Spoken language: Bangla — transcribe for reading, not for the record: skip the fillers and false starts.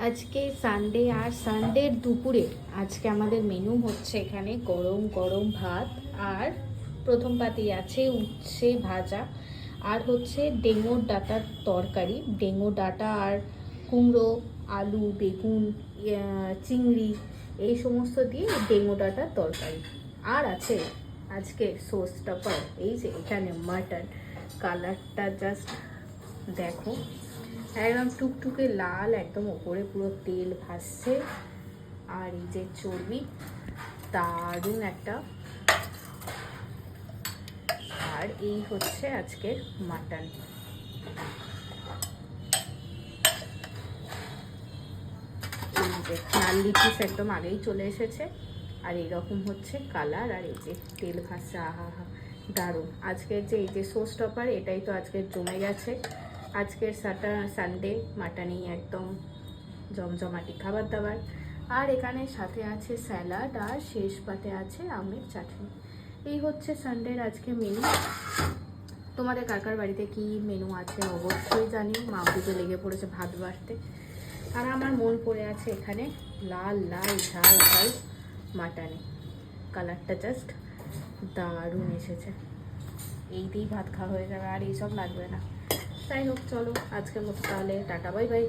আজকে সানডে, আর সানডের দুপুরে আজকে আমাদের মেনু হচ্ছে এখানে গরম গরম ভাত, আর প্রথম পাতেই আছে উচ্ছে ভাজা, আর হচ্ছে ডেঙ্গুর ডাঁটার তরকারি। ডেঙ্গু ডাঁটা আর কুমড়ো, আলু, বেগুন, চিংড়ি, এই সমস্ত দিয়ে ডেঙ্গু ডাঁটার তরকারি। আর আছে আজকে সোস টপার, এই যে এখানে মাটন। কালারটা জাস্ট দেখো, একদম টুকটুকে লাল, একদম ওপরে পুরো তেল ভাসছে। আর এই যে চর্বি, দারুণ একটা। আর এই হচ্ছে আজকের মাটন। এই যে নাল্লি পিস একদম আগেই চলে এসেছে, আর এইরকম হচ্ছে কালার, আর এই যে তেল ভাসছে, আহা হা, দারুণ। আজকের যে এই যে সোস টপার, এটাই তো আজকের জমে গেছে। আজকের সানডে মাটনেই একদম জমজমাটি খাবার দাবার। আর এখানে সাথে আছে স্যালাড, আর শেষ পাতে আছে আমের চাটনি। এই হচ্ছে সানডের আজকে মেনু। তোমাদের কার বাড়িতে কি মেনু আছে অবশ্যই জানি। মা পুজো লেগে পড়েছে ভাত বাড়তে, আর আমার মন পড়ে আছে এখানে লাল লাল ঝাল ঝাল মাটনে। কালারটা জাস্ট দারুণ এসেছে। এই দিয়েই ভাত খাওয়া হয়ে যাবে, আর এইসব লাগবে না। যাই হোক, চলো আজকের মতো তাহলে টাটা, বাই বাই।